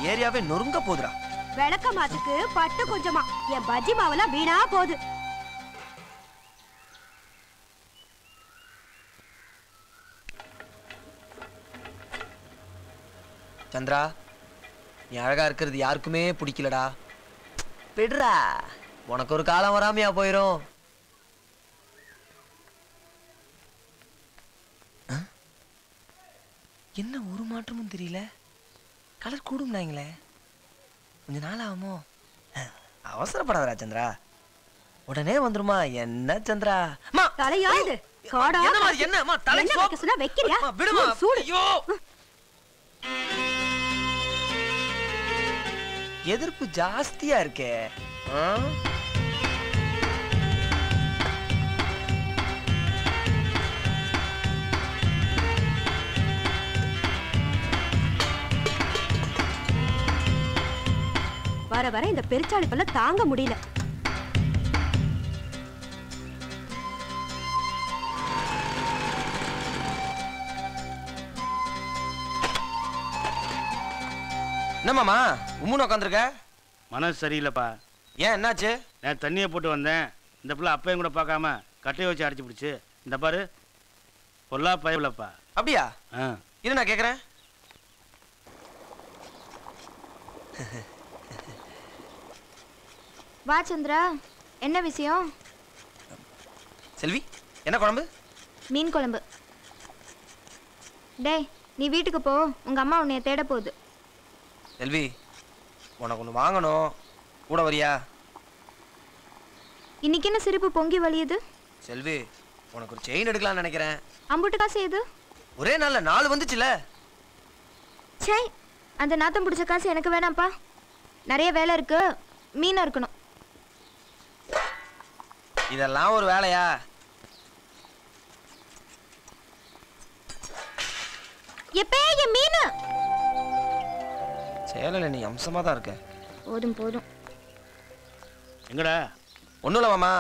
ஏரியாவே நொறுங்க போதுடா. விளக்க மாத்துக்கு பட்டு கொஞ்சமா என் பஜ்ஜி மாவெல்லாம் வீணா போகுது. சந்திரா, நீ அழகா இருக்கிறது யாருக்குமே பிடிக்கலடா. விடுறா, உனக்கு ஒரு காலம் வராமையா போயிரும். என்ன ஒரு மாற்றமும் தெரியல. கலர் கூடும்னாங்களே, கொஞ்ச நாள் ஆகுமோ? அவசரப்படாதடா சந்திரா, உடனே வந்துருமா. என்ன சந்திரா தலையா இது? காடா என்னமா தலை சொன்னா வைக்கிறியா? விடுமா. ஐயோ, எதிர்ப்பு ஜாஸ்தியா இருக்கே. வர வர இந்த பெருச்சாளி பல்ல தாங்க முடியல. என்னமாமா உம்முன்னு உட்காந்துருக்க? மனசு சரியில்லைப்பா. ஏன், என்னாச்சு? நான் தண்ணியை போட்டு வந்தேன். இந்த பிள்ளை அப்பையும் கூட பார்க்காம கட்டையை வச்சு அடிச்சு பிடிச்சு. இந்த பாரு, பொல்லா பயவில்லப்பா. அப்படியா? இரு, நான் கேட்குறேன். வா சந்திரா, என்ன விஷயம்? செல்வி, என்ன குழம்பு? மீன் குழம்பு. டேய், நீ வீட்டுக்கு போ, உங்க அம்மா உன்னைய தேட போகுது. செல்வி, உனக்கு ஒன்று வாங்கணும், கூட வரியா? இன்னைக்கு என்ன சிரிப்பு பொங்கி வலியுது? செல்வி, உனக்கு ஒரு செயின் எடுக்கலாம்னு நினைக்கிறேன். அம்புட்டு காசு எது? ஒரே நாள்ல 4 வந்துச்சுல. சே, அந்த நாத்தம் பிடிச்ச காசு எனக்கு வேணாம்ப்பா. நிறைய வேலை இருக்கு, மீனா இருக்கணும். இதெல்லாம் ஒரு வேலையா? எப்பே என் மீனு? சேலையில நீ அம்சமா தான் இருக்க. போதும் போதும். எங்கடா? ஒன்றும் இல்லை மாமா,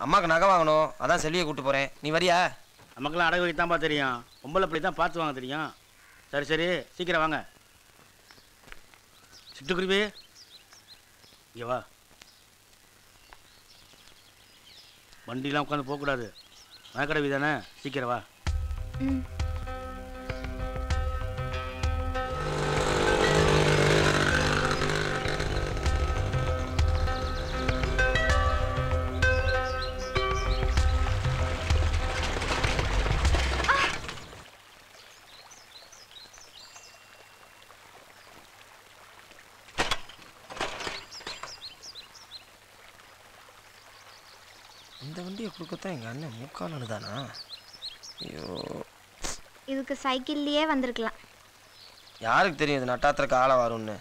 அம்மாவுக்கு நகை வாங்கணும், அதான் செல்வியை கூப்பிட்டு போகிறேன். நீ வரியா? நமக்கெல்லாம் அடகு வைத்தான்ப்பா தெரியும். பொம்பளை பிள்ளை தான் பார்த்து வாங்க தெரியும். சரி சரி, சீக்கிரம் வாங்க. சிட்டுக்குருவி, இங்கே வா. வண்டிலாம் உட்காந்து போகக்கூடாது. மயக்கடவி தானே, சீக்கிரம் வா. ம். இந்த வண்டியை கொடுக்கத்தான் எங்கள் அண்ணன் மூக்கால் தானா? ஐயோ, இதுக்கு சைக்கிள்லயே வந்திருக்கலாம். யாருக்கு தெரியும் இது நட்டாத்திரக்கு ஆள வரும்னு?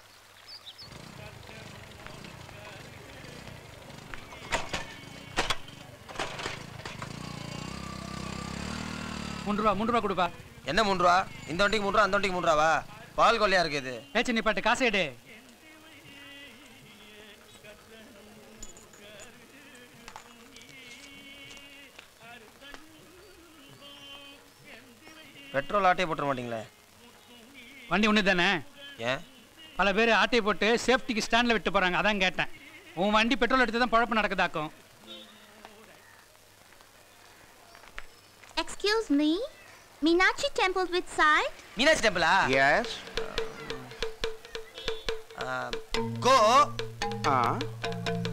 மூன்று ரூபா கொடுப்பா. என்ன 3 ரூபா? இந்த வண்டிக்கு 3 ரூபா, அந்த வண்டிக்கு 3 ரூபாவா? பால் கொள்ளையா இருக்கு இது. ஏச்சு நீ பாட்டு காசு எடு. பெட்ரோல் ஆட்டையை போட்டுற மாட்டீங்களே? வண்டி ஒன்று தானே? ஏன்? பல பேர் ஆட்டையை போட்டு சேஃப்டிக்கு ஸ்டாண்டில் விட்டு போகிறாங்க, அதான் கேட்டேன். உன் வண்டி பெட்ரோல் எடுத்து தான் பழப்பு நடக்குதாக்கும். Excuse me, Meenakshi temple with side? Meenakshi டெம்பிளா? Yes. Go.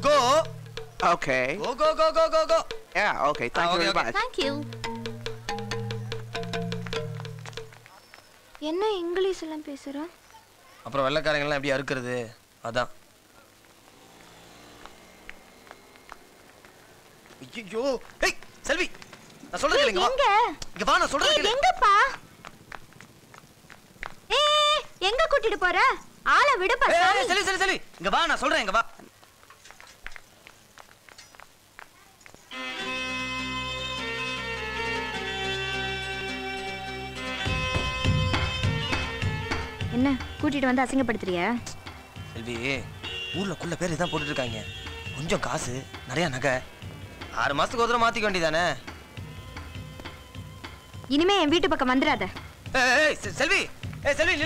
Go. Okay. Go. Yeah, okay. Thank you very much. Thank you. என்ன இங்கிலீஷ் எல்லாம் பேசுற? அப்புறம் வெள்ளைக்காரங்கெல்லாம் எப்படி அறுக்கிறது? அதான். ஐயோ, ஏய் செல்வி, நான் சொல்றது கேளுங்க. எங்க? இங்க வா, நான் சொல்றது கேளு. எங்கப்பா? எங்க கூட்டிட்டு போற? ஆளை விடுப்பா சாமி. செல்வி, இங்க வா, நான் சொல்றேன், இங்க வா. என்ன கூட்டிட்டு வந்து அசிங்கப்படுத்துறியா? செல்வி, ஊர்ல குள்ள பேர் இதான் போட்டுட்டு இருக்காங்க. கொஞ்சம் காசு, நிறைய நகை. 6 மாசத்துக்கு ஒரு தடவை மாத்திக்க வேண்டியதானே? இனிமே என் வீட்டு பக்கம் வந்துடாத. செல்வி, செல்வி